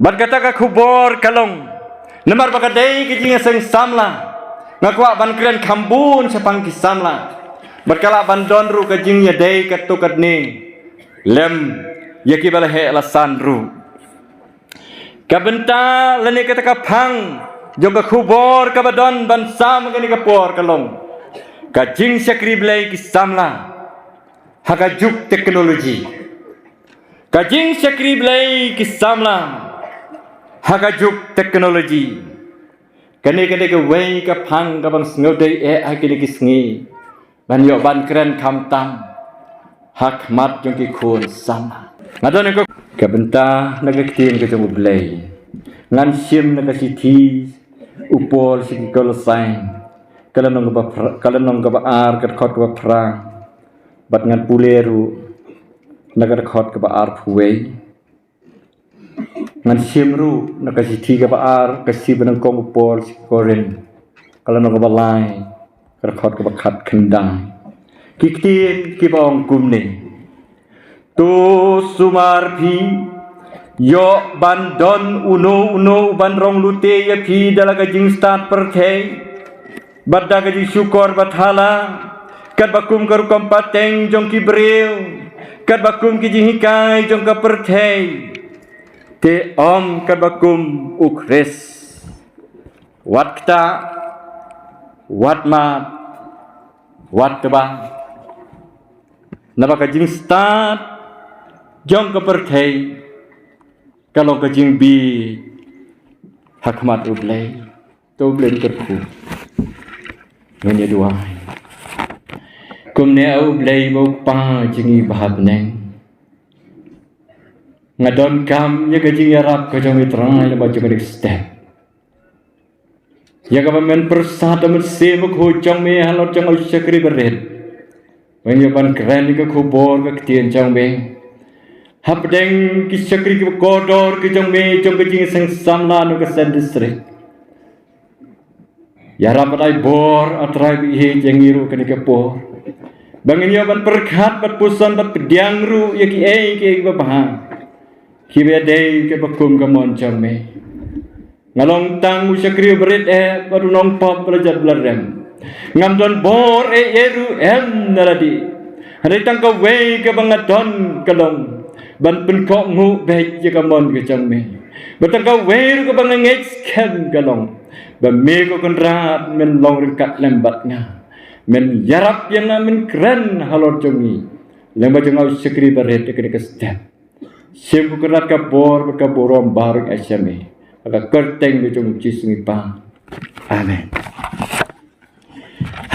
Bat kata ka kubor kalong. Namar bakadai kijing seng samla. Ngakwa ban kren kambun sepang kisamla. Berkala bandon ru kajing ya dai katukat ni lem yaki bala he alasan ru kabenta lene kata kapang jong kubor kabadon ban sam kani kapor kalong kajing sakri blai kisamla hakajuk teknologi kajing sakri blai kisamla hakajuk teknologi kani ke wei kapang kabang sngodai akini kisngi ban yo ban keren kam tam hak mat jong ki khun sama ngadon ko kabenta nagaktin ke jong blai ngan sim nagasiti upol si kolosai kalanong ba ar kat khot ba prang bat ngan puleru nagar khot ka ba ar phuwei ngan sim ru nagasiti ka ba ar kasi banang kong upol si koren kalanong ba lai kerkhot ke bakat kendang kiktin kibong kumne tu sumar phi yo bandon uno ban rong lute ya phi dalaga jing start perthei badda ga syukur bathala kat bakum kar kompateng jong ki breu kat bakum ki jing hikai jong ka perthei te om kat bakum ukres wat kta wat tebang napa kajing start jong ke perthei kalau kajing bi hakmat ublai to blen kerku ngene dua kumne ublai mau pa jingi bahab neng ngadon kam ya kajing arab kajong mitrai le baju medik step ya kamen persat amen semuk hujang me halot jang al syakri bered menyaban keren ke kubor ke tien jang me hapdeng ki syakri ke kodor ke jang me jang ke jing seng samla no ke sen distrik ya rapadai bor atrai bi he jangiru ke ke por bangin yaban perkhat bat pusan bat pediang ru ya ki ke babah ki bedei ke bakum ke mon jang me ngalong tang usyakri berit baru nong pop belajat belarem ngam don bor yeru naradi hari tang ka wei ke bangadon kalong ban pen kok ngu be je kamon ke jangme batang ka wei ke bangangek skem kalong ba me ko konrat men long rekat lembat nga men yarap yang men keren halor jongi lemba jangau usyakri berit ke step sim ko konrat ka bor ka borom bareng asame aga kerteng jong cisngi pa amen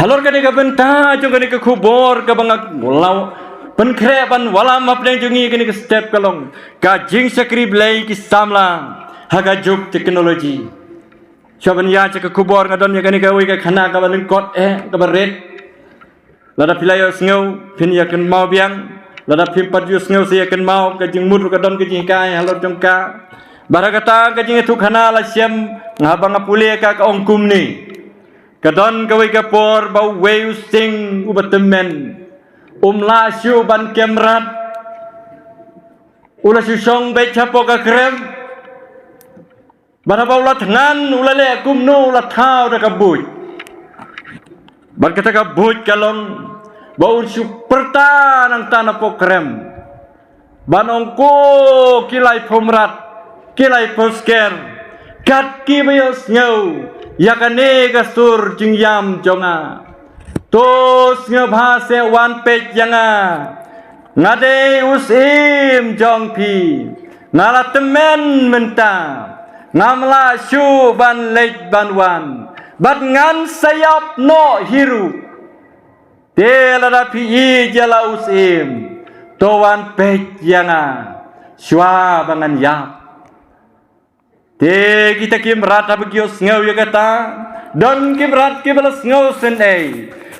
halor kane ka benta jong kane ka kubor ka bangak lau penkre ban walam apne jongi kane ka step kalong ka jing sakri blai ki samla haga juk teknologi saban ya ka kubor ngadon ya kane ka wi ka khana ka ban kot ka baret lada pilayo sngo pin ya kan mau biang lada pin pat yu sngo se ya kan mau ka jing mut ka don ka jing kai halor jong ka barakata kajing itu khana la siam ngabang apule ka ongkum ni kadon kawai ka por bau weu sing ubatemen la syu ban kemrat ula syu song be chapo ka krem bana bau la thangan ula le kumno ula thau da ka buj ban kata ka buj kalong bau syu perta nang tanah po krem ban ongko kilai pomrat kilai posker kat ki bayos ngau yakane kasur jing yam jonga tos ngau bhase wan pej yanga ngade usim jong pi ngala temen menta ngamla syu ban lej ban wan bat ngan sayap no hiru telada pi jala usim to wan pej yanga sywa bangan yap te kita kimrat abigios ngau ya kata don kimrat kibalas ngau sen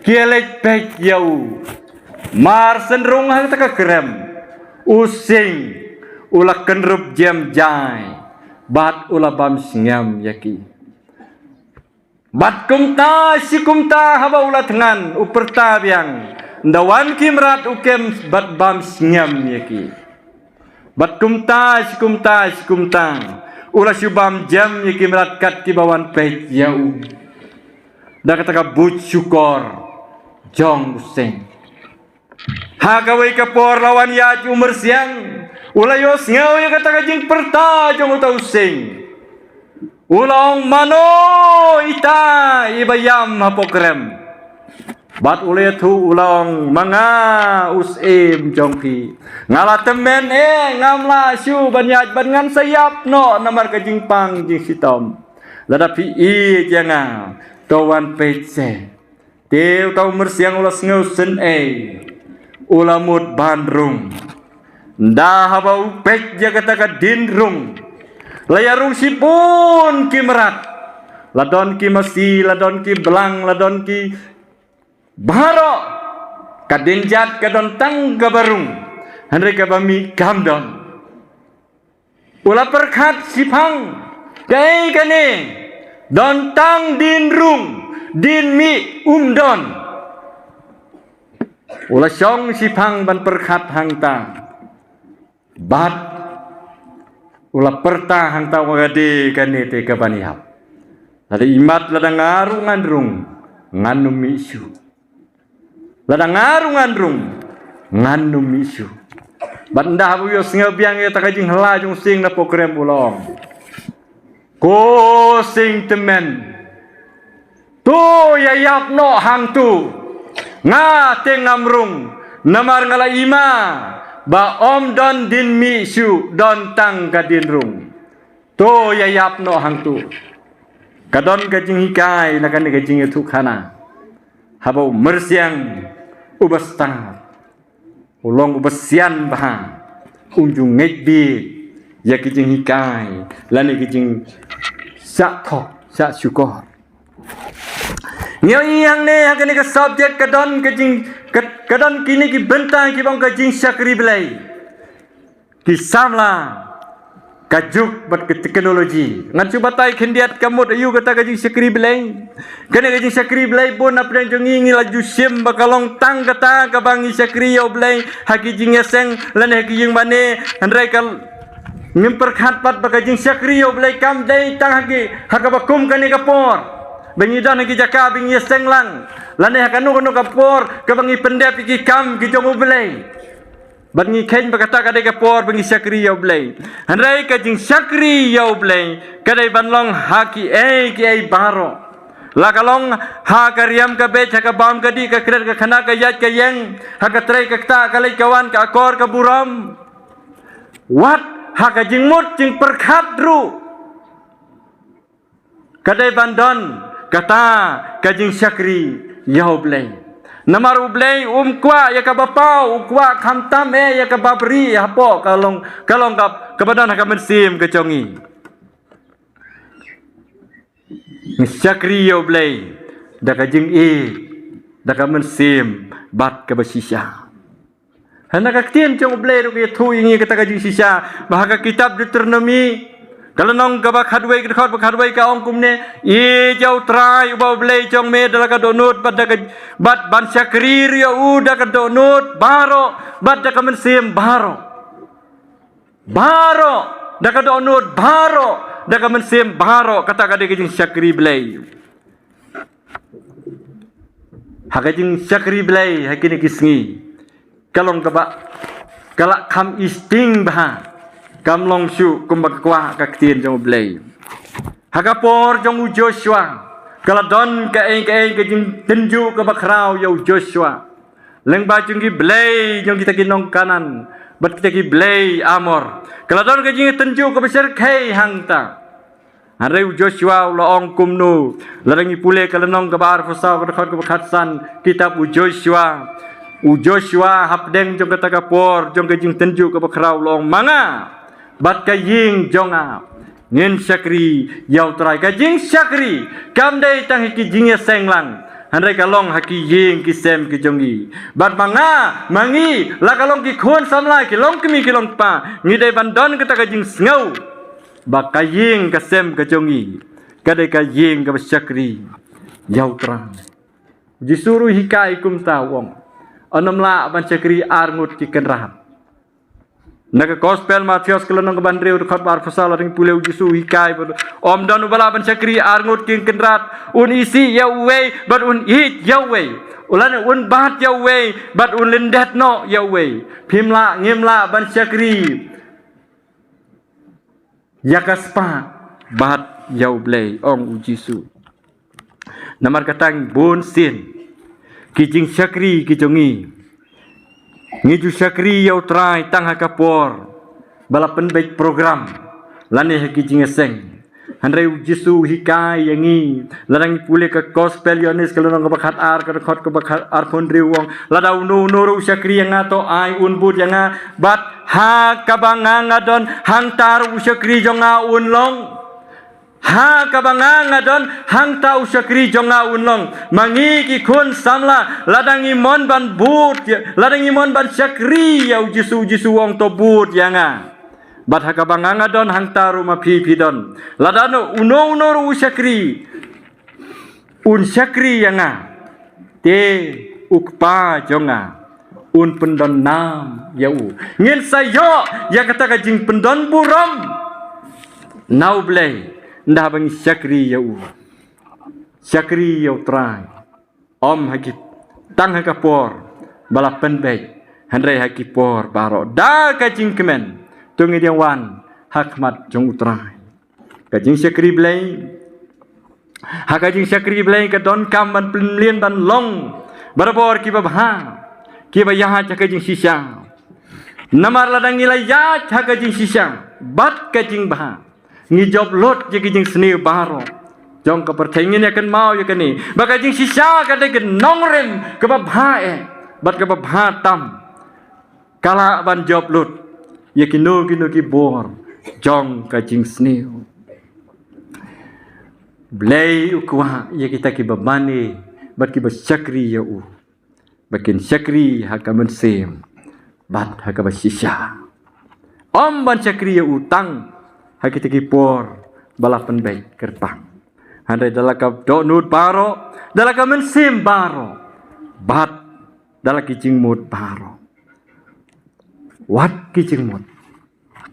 kielek pek yau mar senrung hang taka krem using ula kenrup jam jai bat ula bam singam yaki bat kumta si kumta haba ula tengan uperta biang ndawan kimrat ukem bat bam singam yaki bat kumta si kumta Ula syubam jam yaki meratkat ki bawan peh jauh. Da kata but syukur jong useng. Ha kawai kapor lawan ya umur siang. Ula yos ngau ya kata jing perta jong utau useng. Ulang mano ita ibayam hapokrem. Bat ule tu ulang manga usim jongpi. Ngala temen ngamla syu banyaj bangan sayap no namar ka jingpang jing sitom. Ladapi jangan tawan pece. Teu tau mersiang ulas ngausen ulamut bandrung. Dah habau pec jaga ka dinrung. Layarung sipun ki merat. Ladon ki masi, ladon ki belang, ladon ki baro. Kadinjat kadon tang gabarung. Handre kabami gamdon. Ula perkat sipang. Kai kane. Don tang dinrung. Din mi umdon. Ula syong sipang ban perkat hangtang. Bat ulah perta hangta wagade kanete kabanihap. Lada imat lada ngaru ngandrung nganu misu. Lada ngaru ngandrung nganu misu. Banda habu yo singa biang ya takajing helajung sing na pokrem ulong. Ko sing temen. Tu yayap no hangtu. Nga tengamrung namar ngala ima. Ba om don din mi syu don tang kadin rung. To yayap no hang tu. Kadon kajing hikai nakan kajing itu kana. Habau mersiang ubastang. Ulong ubasian bahang. Unjung ngejbi ya kajing hikai lani kajing sak thok sak syukur. Ngau yang ne akan ke subjek kadon kadon kini ki bentang ki bang kajing syakri belai. Ki samla kajuk bat ke teknologi. Ngan cuba tai kendiat kamut ayu kata kajing syakri belai. Kena kajing syakri belai pun apa yang jongi laju sim bakalong tang kata ka bangi syakri yo belai haki jing yaseng lan haki jing bane handrai kal ngimperkhat pat bakajing syakri yo belai kam dai tang haki hakabakum kani kapor. Bengidan ki jaka bingi senglang lane hakanu kanu kapor ke bangi pendep ki kam ki jomu belai bangi ken bakata kadai kapor bangi syakri yau belai handrai ka jing syakri yau belai kadai banlong haki ki baro la kalong ha karyam ka be ka bam ka di ka kret ka khana ka yat ka yeng ha ka trai ka ta ka lai kawan ka akor ka buram wat ha ka jing mut jing perkhat ru kadai bandon kata kajing syakri yau blay namar ublay kwa ya ka bapau kwa khamtam ya ka babri hapo kalong kap kabadan ka mensim kecongi syakri yau blay da kajing da ka mensim bat ka basisya hana ka tien cong blay ru ke thu ingi kata kajing sisya bahaka kitab Deuteronomy. Kalau nong kabak hadway kedekot hadway ka ong kumne jauh try ubah belai cong me dalam kadonut bat ban syakrir ya udah kadonut baro bat dak mensim baro dak kadonut baro dak mensim baro kata kade kejing syakri belai hakajing syakri belai hakini kisngi kalong kabak kalak kam isting bah kam long syu kumbak kwa ka ktien jong blai hakapor jong Joshua kala don ka jing tenju ka bakrau yo Joshua leng ba jong gi blai jong kita kinong kanan bat kita gi blai amor kala don ka jing tenju ka besar kai hangta hare Joshua lo ong kumnu larangi pule kala nong ka bar fasau ka khot ka khatsan kitab Joshua hapdeng jong kata kapor jong ka jing tenju ka bakrau lo ong manga bat ka ying jonga ngin syakri yau trai ka jing syakri kam dai tang ki jing senglang handai kalong haki ying ki sem ki jongi bat manga mangi la kalong ki khon samla ki long kimi ki long pa ngi dai bandon ka jing ngau ba ka ying ka sem ka jongi ka dai ka ying ka syakri yau trai jisuru hikai kum tawong anamla ban syakri arngut ki kenrahap Naga gospel Matius kelonong ke bandre udah bar pasal ring pulau Yesus hikai om dan ubala ban syakri arngut king kendrat un isi Yahweh but un hit Yahweh ulan un bat Yahweh but un lendat no Yahweh pimla ngimla ban syakri yakaspa bat Yahweh ong Yesus namar katang bon sin kijing syakri kijongi ngiju syakri yau try tang hakapor balapan baik program lane hakijing eseng handai Yesu hikai yangi ladang pule ke gospel yonis kalau nang bakat ar ke khot ke bakat ar pondri wong ladau no noru syakri yang ato ai unbud yang bat ha kabanga ngadon hantar syakri jonga unlong ha kabanga ngadon hang tau syakri jonga unlong mangi ki kun samla ladangi mon ban but ladangi mon ban syakri ya Yesu wong to but yanga bat ha kabanga ngadon hang taru ma pi don ladano uno syakri un syakri yanga te ukpa jonga un pendon nam ya u ngin sayo ya kata kajing pendon buram nau blai ndah bang syakri yau syakri yau trai om hakit tang hakapor balapan baik handai hakipor baro da kajing kemen tungi dia wan hakmat jong utrai kajing syakri blai hakajing syakri blai ka don kam ban plien ban long barabor ki babha ki bayah hakajing sisa namar ladang nilai ya hakajing sisa bat kajing bah ngi job lot je kijing seni baro jong ka pertengin ya kan mau ya kan ni baka jing sisa ka de nongrem ke babha bat ke babha tam kala ban job lot ya kino ki bor jong ka jing seni blai ukwa ya kita ki babani bat ki basyakri ya u bakin syakri hakaman sem bat hakaba sisa om ban syakri ya utang hakita kipor balapan baik kertang handai dalaka donut baro dalaka mensim baro bat dalaki jingmut baro wat ki jingmut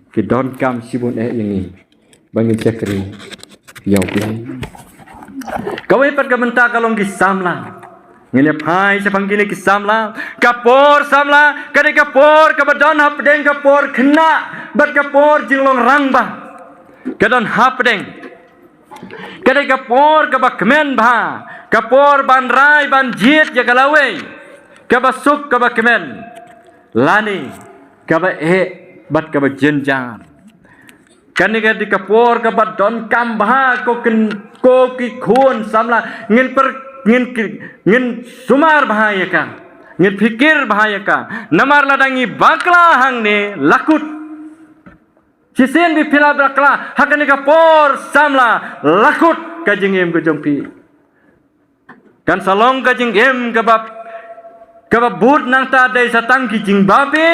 ki don kam sibun ini bangin syakri yau blai kawai pat kamenta kalong kisamla ngene pai sapang kini kisamla kapor samla kade kapor kabadon hapdeng kapor kena bat kapor jinglong rangba kadon hapdeng kadai kapor kabak kemen bah kapor ban rai ban jit ya kalawe kabasuk kabak kemen lani kabak bat kabak jenjar kani kadi kapor kabat don kambah ko ki khun samla ngin sumar bahaya ka ngin fikir bahaya ka namar ladangi bakla hang ne lakut Sisen bi pila brakla hakani kapor samla lakut kajing em kajongpi kan salong kajing em kabab but nang ta dai satang kijing babe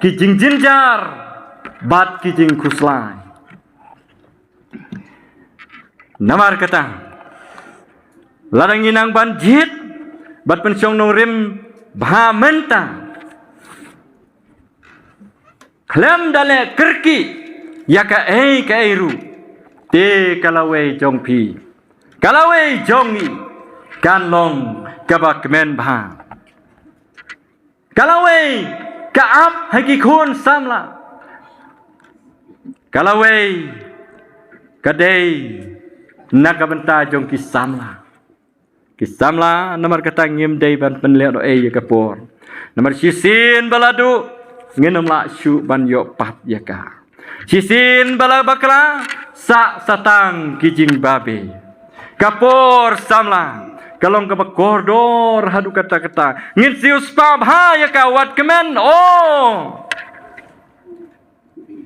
kijing jinjar bat kijing kuslai namar katang ladang inang banjit bat pensyong nong rim bha mentang Klem dale kerki yaka kairu te kalawei jongpi kalawei jongi kanlong kabak men bha kalawei kaap haki khun samla kalawei kadei nakabenta jong kisamla namar kata ngim dei ban penlek do kapor namar sisin baladu ngenom la syu ban yo pat yaka sisin bala bakla sa satang kijing babe kapor samla kalong ka kordor hadu kata ngin sius pa bha yaka wat kemen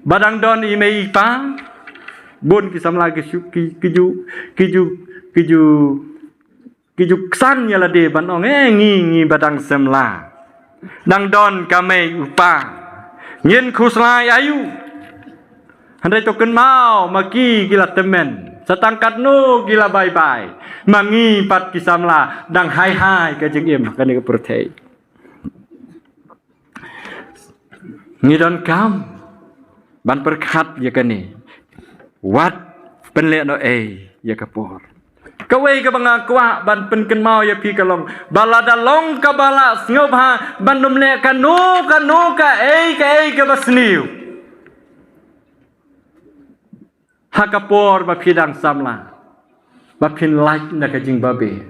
badang don imei pa bun kisamla ke syu kiju ksan yala de ban ong ngi badang semla dang don kame upa ngin kuslai ayu handai token mau maki gila temen satangkat no gila bye bye mangi pat kisamla dang hai ke jeng im kan ke perthai ngidon kam ban perkat ya kan ni wat penlek no ya kapor kawai ka banga kwa ban penken mau ya pi kalong balada long ka bala sngoba ban numle ka no ka ka basniu hakapor ba pidang samla ba pin like na ka jing babe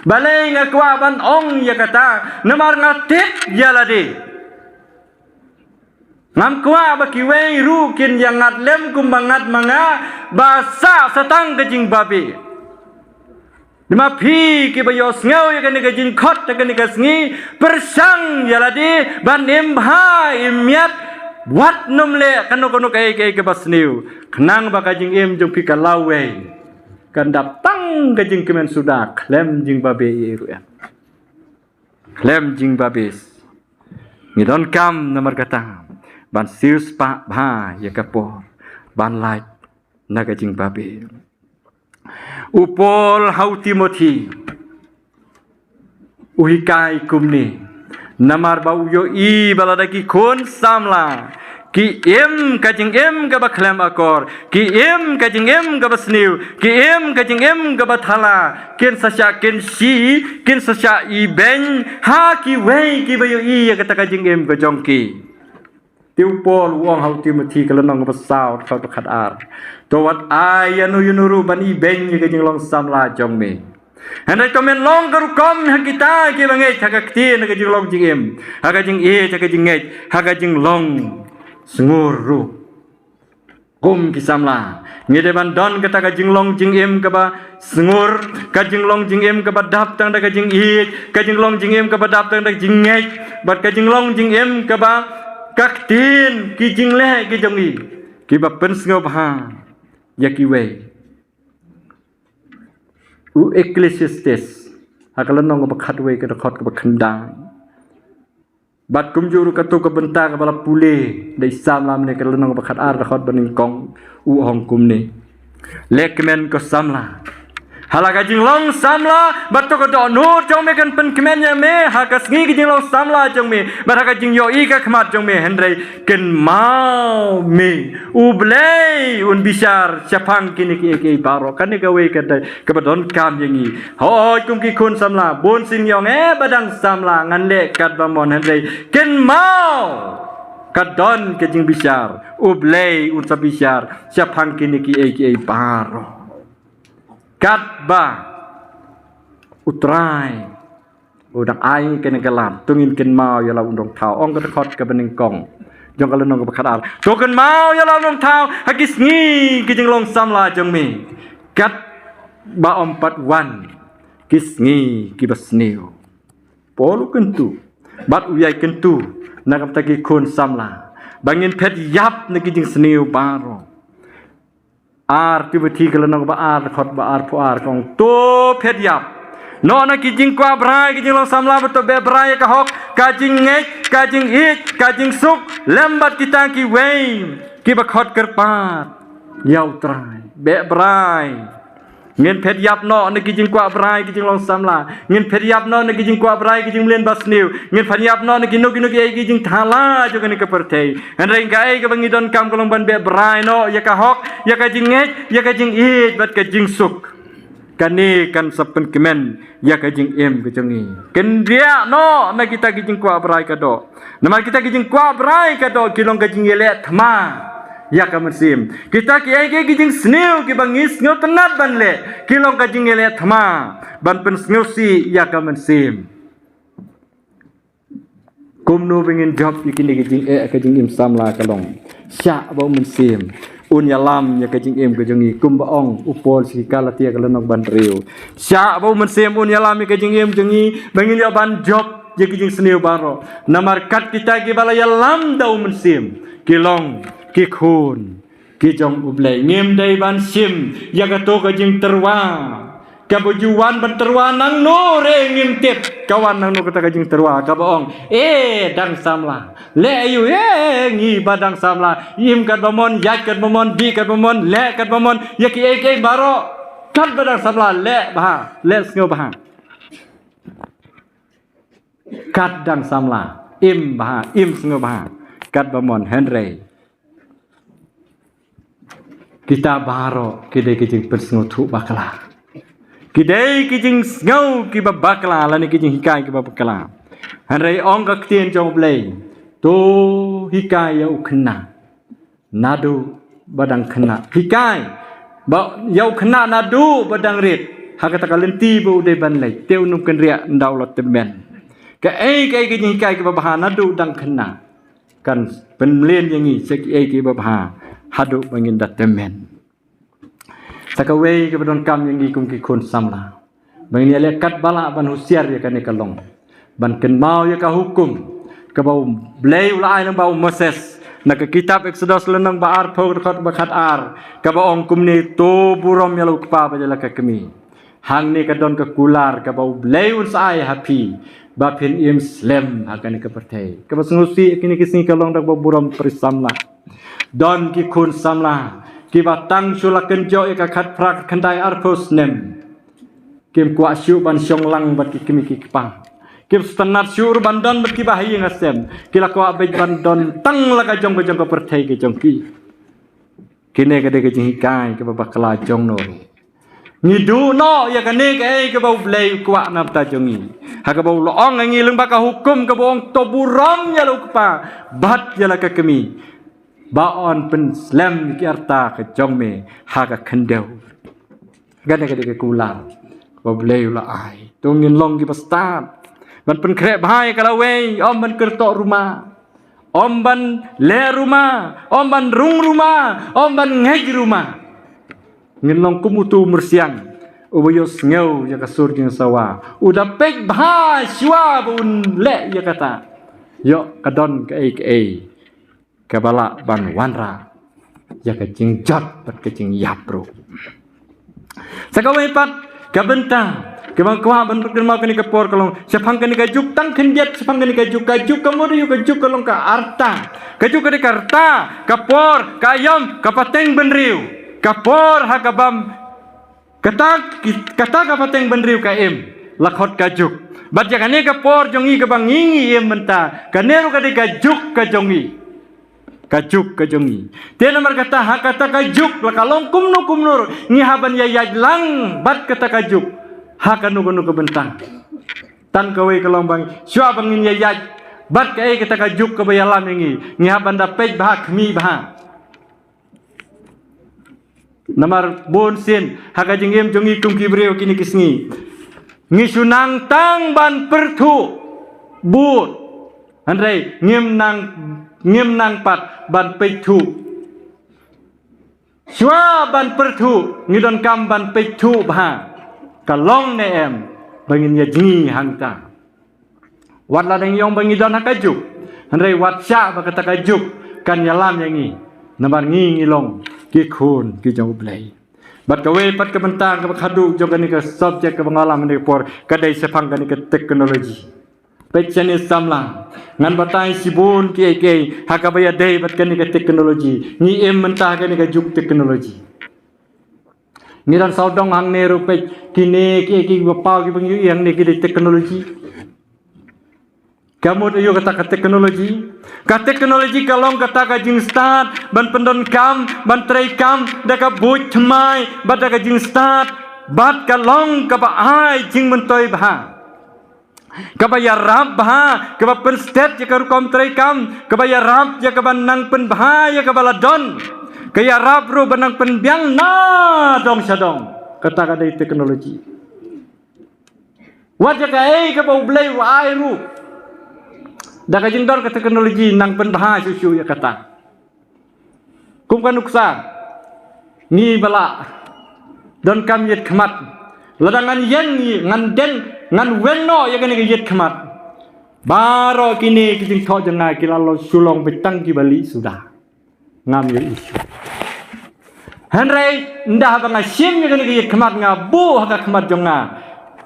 balai nga kwa ban ong ya kata namar ngatit ya ladi ngam kwa ba kiwei ru kin yang ngat lem kumbangat manga basa satang ka jing babe Nima pi ki bayo sngaw ya kan ka jin khot ta kan ka sngi persang ya ladi ban imha imyat wat numle kanu kai ke basniu khnang ba ka jing jong pi ka lawe kan datang ka jing kemen sudah klem jing babe iru ya klem jing babes ngidon kam nomor kata ban sius pa bha ya kapor ban light na ka jing babe upol hau Timothy uhikai kumni namar bau yo I baladaki kun samla ki kajing ka baklam akor ki kajing ka basniu ki kajing ka bathala kin sasya kin si kin sasya I ben ha ki wei ki bayo I kata kajing ka jongki tiu pol wong hau Timothy kalenong besau kau khat ar towat ayanu yunuru ban I ben ka jing long samla jong me Hendak komen long karu kom kita ki bangai thakakti na ka jing long jing ha jing ka jing ha jing long senguru kum kisamla ngede ban don kata ka jing long jing ka ba sengur ka jing long jing ka ba dap tang da ka jing ka jing long jing ka ba dap tang da jing bat ka jing long jing ka ba kaktin ki jing le ki jong I ki ba pen sngop ha ya ki we u ecclesiastes hakalan nong ba khatwe ka khot ka ba khandang bat kumjuru ka to ka benta ka bala pule dai samlam ne ka nong ba khat ar khot baning kong u hong kum ne lekmen ko samla halaga jing long samla bat to ka do no jong me kan pen kemen ya me ha ka sngi jing long samla jong me bat ha ka jing yo I ka khmat jong me hendrai ken mau me u blei un bishar chapang kini ki baro kan ni ka we ka dai ka badon kam yang I hoi kum ki kun samla bon sin yong badang samla ngan le kat ba mon hendrai ken mau kadon ke jing bishar u blei un sa bishar chapang kini ki baro kat ba utrai udang ai ken galam tungin ken mau ya la undong thau ong ka khot ka bening kong jong ka lenong ka khadar to ken mau ya la undong thau hakis ngi ki jing long samla jong me kat ba 4 wan kis ngi ki basniu polu kentu bat uyai kentu nakam ta ki kun samla bangin phet yap ne ki jing sniu baro ar Timothy kalenong ba ar khot ba ar pu ar kong to phet yap no na ki jing kwa brai ki jing long samla beto be brai ka hok ka jing ngek ka jing ka jing suk lembat kita ki wei ki ba khot kerpat yau trai be brai ngin phet yap no na ki jing kwa brai ki jing long samla ngin phet yap no na ki jing kwa brai ki jing len basniu ngin phet yap no na ki no ki jing thala jo kan ka pertei an reng kai ka bangi don kam kolong ban be brai no ya ka hok ya ka jing ngek ya ka jing bat ka jing suk kani kan sapen kemen ya ka jing ka jong I ken dia no na kita ki jing kwa brai ka do nama kita ki jing kwa brai ka do ki long ka jing ele thma ya ka mesim kita ki ki jing sniu ki bangis ngau tenat ban le ki long ka jing ele thma ban pen sniu si ya ka mesim kum no bengin job ki ni ki jing ka jing samla ka long sya ba mesim un ya lam ya ka jing ka jong I kum ba ong upol si kala tia ka lenong ban riu sya ba mesim un ya lam ka jing jong I bengin ya ban job ya ki jing sniu baro namar kat kita ki bala ya lam da mesim ki long ki khun ki jong ublei ngem dai ban sim ya ka to ka jing terwa ka bojuan ban terwa nang no re ngim tep kawan nang no kata ka jing terwa ka boong dang samla le ayu ngi badang samla im kat bomon yak kat bomon bi kat bomon le kat bomon ya ki baro kat badang samla le bah le sngo bah kat dang samla im bah im sngo bah kat bamon Henry kita baro kidai kijing persngutu bakla kidai kijing ngau ki bakla lani kijing hikai ki bakla Henry ong ka tien jong blei to hikai ya ukna nadu badang kena hikai ba yau kena nadu badang rit hakata kalenti bu de ban lai teu num kan ria ndau lot temen ka kai kijing hikai ki babaha nadu dang kena kan penlien yang ni seki ki babaha hadu bangin datemen sakawei ke badon kam yang ni kum ki kun samla bangin ya lekat bala ban husiar ya kan kalong ban ken mau ya ka hukum ka bau blei ulai nang bau Moses nak kitab Exodus lenang ba ar phok khat ba khat ar ka ba ong kum ni to burom ya lu pa ba jala ka kemi hang ni ka don ka kular ka bau blei un sai happy ba pin im slem hakan ka pertai ka ba sungusi kini kisni kalong dak ba burom perisamla don ki kun samla ki ba tang sulaken jo ka khat prak khandai ar phos nem kim kwa syu ban syong lang bat ki kimi ki pang kim stanat syur bandon bat ki bahi ngasem kila kwa be bandon tang la ka jong ka pertai ki jong ki kine ka de ka jing kai ka ba kala jong no ngidu no ya ka ne ka ka ba blei kwa na ta jong ni ha ka ba lo ong ngi lung ba ka hukum ka bong to buram ya lu pa bat ya la ka kemi baon pen slam ki arta ka jong me ha ka khandeu gane ka de kula ba blei la ai to ngin long ki pastat ban pen kre bhai ka lawe om ban kerto rumah om ban le rumah om ban rung rumah om ban ngej rumah ngin long kumutu mersiang ubayos ngeu ya ka sur jing sawa udah pek bhai shwa bun le ya kata yo kadon ka ai kabala ban wanra ya ka jing jot pat ka jing yapro sakawai pat ka bentang ke bang kwa ban kerma kani ka por kalong sepang kani ka juk tang khendiat sepang kani ka juk kamur yu ka juk kalong ka arta ka juk ka karta ka por ka yam ka pateng benriu ka por ha ka bam kata ka pateng benriu ka em lakhot ka juk bat jakane ka por jongi ka bangingi em menta ka neru ka de ka juk ka jongi kajuk ka jongi te nomor kata ha kata ka juk la kalong kumno ngi haban ya yajlang bat kata ka juk ha kanu ka bentang tan ka we kalong bang syua bangin ya yaj bat ka kata ka juk ka bayalam ngi haban da pej bah khmi bah nomor bon sin ha ka jingem jongi kum ki breu kini kisngi ngi sunang tang ban perthu but andrei ngim nang pat ban pechu shwa ban perthu ngidon kam ban pechu bha kalong ne em bangin ya jingi hangta wat la deng yong bangidon hakajuk handrei wat sha ba kata kajuk kan yalam yangi nabar ngi ngilong ki khun ki jong blai bat ka we pat ka bentang ka khadu jong kan ka subject ka bangalam ne por kadai sepang kan ka teknologi pechane samla ngan batai sibun ki hakabaya dei bat kan ka teknologi ni em mentah kan ka juk teknologi ni dan saudong hang ne ru pe kini ki bapau ki bang yang ni ki teknologi kamu tu kata ka teknologi kalong kata ka jing start ban pendon kam ban trei kam da ka buj thmai bat da ka jing start bat kalong ka ba ai jing mentoi bha kabaya rap bha kaba pen state ya karu kom trai kam kabaya rap ya kaba nang pen bha ya kaba ladon kaya rap ru banang pen biang na dong sadong kata kadai teknologi wajah kai kaba ublai wa ai ru da ka jingdor ka teknologi nang pen bha susu ya kata kum kan uksa ni bala don kam yet khmat ladangan yen ngan den ngan wenno ya kene yet khmat baro kini kijing tho janga kilalo sulong betang ki bali sudah ngam ye isu henrei ndah banga sim ya kene yet khmat nga bu ha khmat jonga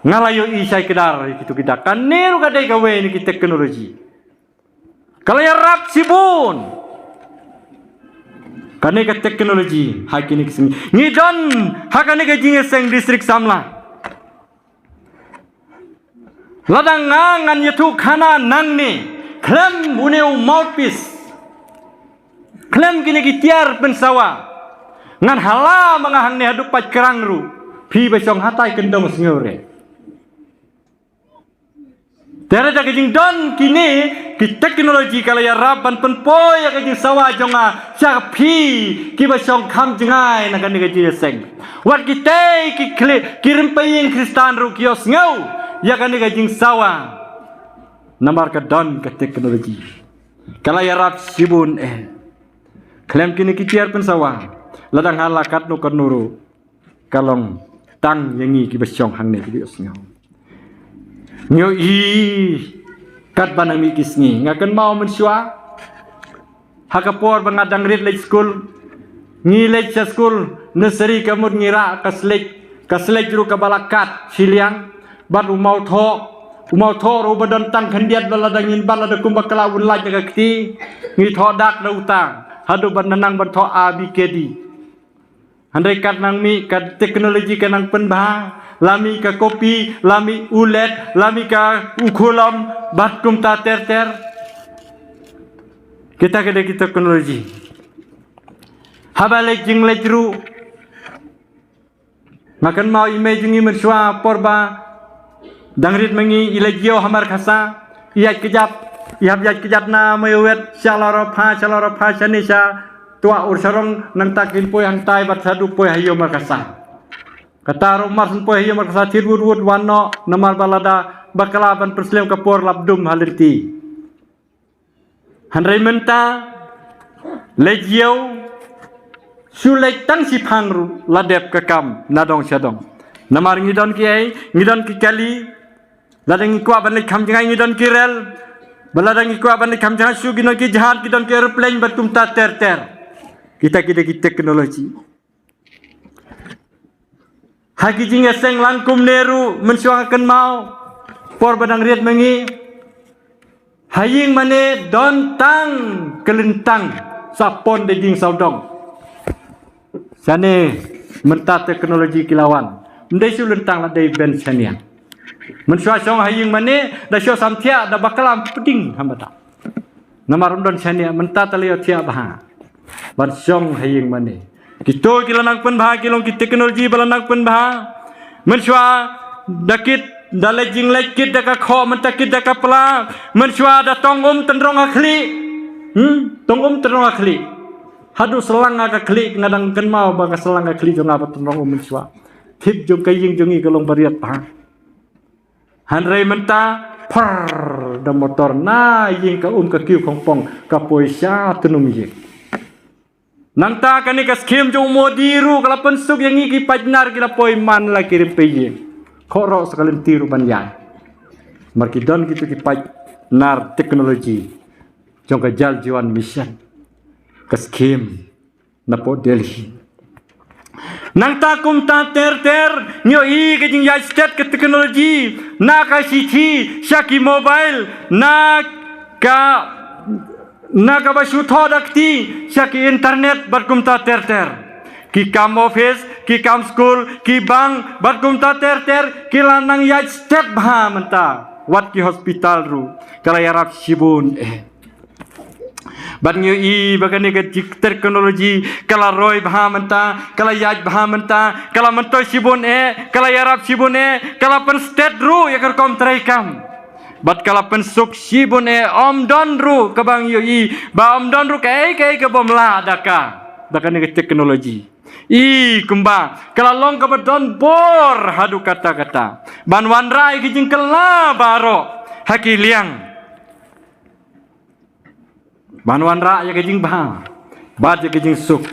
ngalayo isai kedar kitu kita kaneru kadai gawe ni teknologi kalau ya rap sibun kane ka teknologi hakini kisini ngidon hakane ka jinge seng distrik samla ladang ngan yetu khana nang ni klem buneu mouthpiece Klaim kini kitiar pensawa. Ngan hala mangahan ni haduk pat kerang ru. Pi besong hatai kendong sengure. Tiada kajing don kini ki teknologi kalau ya raban penpoy ya kajing sawa jonga sak pi ki besong kam jengai nak ni kajing seng. Wat kita ki kirim paying Kristan ru kios ngau ya kan ni kajing sawa. Namar ka don ke teknologi. Kalau ya rap sibun klaim kini kitiar pensawa. Ladang halakat nu kanuru kalong tang yangi ki besong hang ne ki kios ngau. Nyo kat banang mikis ni ngakan mau mensua hakapor bangadang rit lej school ngi lej school nursery kamut ngira kaslek ru kabalakat siliang bat umau tho ru badan tang khandiat baladangin balada kumbakala ulaj jaga kti ngi tho dak na utang hadu bananang ban tho abkd handai kat nang mi kat teknologi kanang penbah lami ka kopi, lami ulet, lami ka ukulam, batkum ta ter. Kita kena kita teknologi. Habalek jing lejru. Makan mau image ngi mersua porba. Dangrit mengi ilajio hamar khasa. Iat kejap na mayuet shalaro pha shanisha tua ursarong nantakin poy hantai bat sadu poy hayo markasa. Kata rumah sempoh ia merasa tirwud wano namar balada bakalaban perselem kapor labdum halirti. Handai menta lejiau sulek tang si pangru ladep kekam nadong syadong. Namar ngidon ki kali ladang ikwa ban lekam jangai ngidon ki rel baladang ikwa ban lekam jangai su gino ki jahat ngidon ki aeroplane batum ta ter. Kita teknologi. Hagi jing eseng langkum neru mensuangkan mau por badang riat mengi haying mane don tang kelentang sapon de jing saudong sane menta teknologi kilawan ndai su lentang la dei ben sania mensua song haying mane da syo samtia da bakalam peding hambata namarum don sania menta talio tia bah ban song haying mane Kito kilanang penbah kilong ki teknologi balanang penbah mensua dakit dalejing lekit daka kho mentakit daka pela mensua da tongum tendrong akhli tongum tendrong akhli hadu selang aga kli ngadang ken mau baga selang akhli jong apa tendrong mensua tip jong kaying jongi kalong bariat bah hanrei menta par da motor na ying ka ka kiu kongpong ka poisya tenum ying Nangta kani ka skim jo modiru kala pensuk yang iki pajnar kila poiman la kirim peye. Khoro sakalin tiru banyan. Markidon gitu ki pajnar teknologi. Jong ka jal jiwan mission. Ka skim na po Delhi. Nangta kum ta ter nyo i ka jing ya state ka teknologi na ka city shaki mobile na basu thodakti syaki internet barkum ta ter ki kam office ki kam school ki bank barkum ta ter ki lanang ya step bha menta wat ki hospital ru kala yarap sibun Banyu i bagani ke teknologi kala roy bha menta kala yaj bha menta kala mento sibun kala yarap sibun kala pen state ru yakar kom traikam bat kala pen suk sibun om don ru kabang yu i ba om don ru kai ke bom la daka bagani ke teknologi i kumba kala long ka don bor hadu kata ban wan rai ki jing kala baro haki liang Banwan ra ya kajing bah, bat ya kajing suk,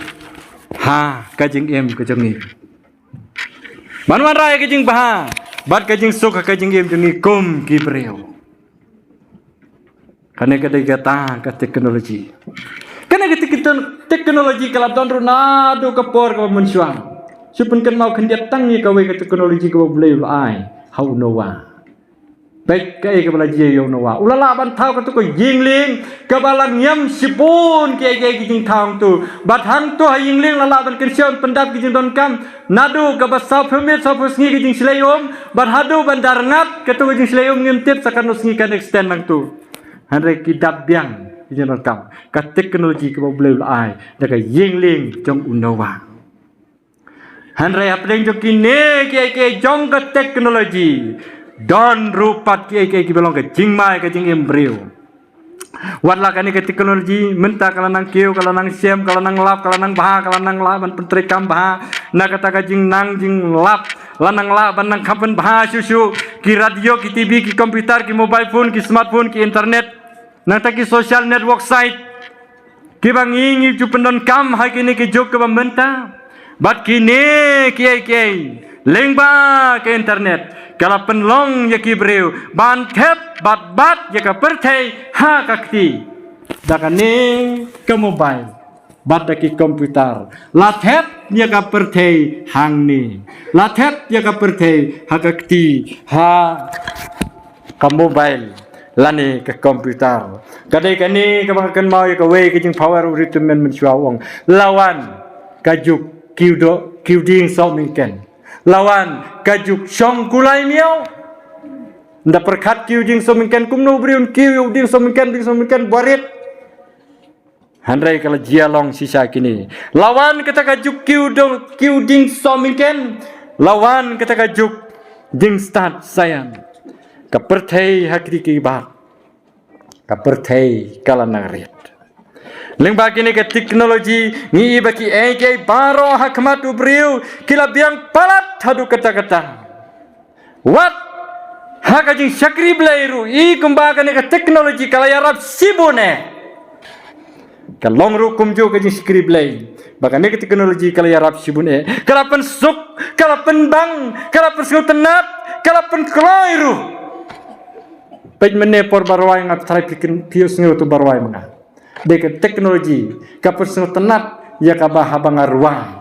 ha kajing em kajing ni. Banwan ra ya kajing bah, bat kajing suk kajing em kajing kum kibreu. Karena kadai kata ke teknologi, karena kita teknologi kalau don runado kapor kau mensuang, supun kan mau kendia tangi kau ke teknologi kau boleh ai, how noa. Baik kai ke bala je yo nowa ulala ban thau ka tu ko yingling ka balang yam sipun ke kijing thang tu bat hang tu yingling lala ban kirsion pendap kijing don kam nadu ka basa phemit sa pusngi kijing slayom bat hadu ban darngat ka tu kijing slayom ngintip sakan usngi kan extend nang tu hanre kidap biang yang kam ka teknologi ka boleh ai da ka yingling jong unawa hanrai apling jo kine ke jong ka teknologi don rupat ke belong ka jingmai ka jing embryo watlah kani ke teknologi menta kala nang keu kala nang sem kala nang lap kala nang bah kala nang la ban pentri kam bah na kata ka jing nang jing lap lanang la ban nang kampen bah susu ki radio ki tv ki komputer ki mobile phone ki smartphone ki internet nang ta ki social network site ki bang ingi ju pendon kam ha kini ki jok ka menta bat kini ki lengba ke internet kala penlong ya ki breu ban thep bat ya ka perthei ha kakti dakane ke mobile bat da ki komputer la thep ya ka perthei hang ni la thep ya ka perthei ha kakti ha ke mobile lani ke komputer kadai kani ka bang kan mau ya ka we ke jing power retirement mensuawong lawan kajuk kiuding so mingken lawan kajuk song kulai miau nda perkat kiu ding so mingken kumno briun kiu ding so mingken barit handrai kala jialong sisa kini lawan kata kajuk kiu ding so mingken lawan kata kajuk ding start sayang kaperthei hakri ki ba kaperthei kala nagrit lengba kini ke teknologi ni baki ke baro hakmat ubriu kila biang palat hadu kata-kata wat hakajing syakri blairu I kumbakan ke teknologi kala yarab sibune kalong rukum jo kajing syakri blai bahkan ke teknologi kala yarab sibune kala pen suk kala pen bang kala pen tenat kala pen kloiru pej mene por barwai ngat trai pikin pius ngeu tu barwai menga dek teknologi kapersen tenat ya kabah bangarwai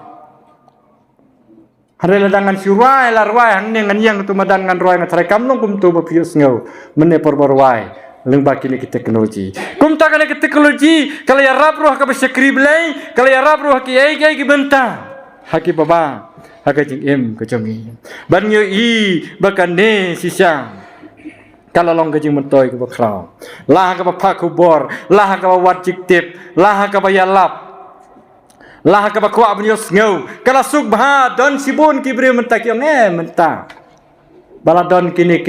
hari ladangan syurai larwai hang ngan yang tu madangan ruai ngatrai kamlong kum tu bapius ngau mene porbarwai lengba kini ke teknologi kum takane ke teknologi kala ya rab ruh ka besyakri blai kala ya rab ruh ki ai ki benta haki baba haka jing em ke jongi ban nyu I bakane sisa kalau long gajing mentoy ke bakrau lah ke bapak kubor lah ke wat jiktip lah ke bayalap lah ke bakwa bnyos ngau kalau suk bah don sibun ki bre mentak yang menta baladon kini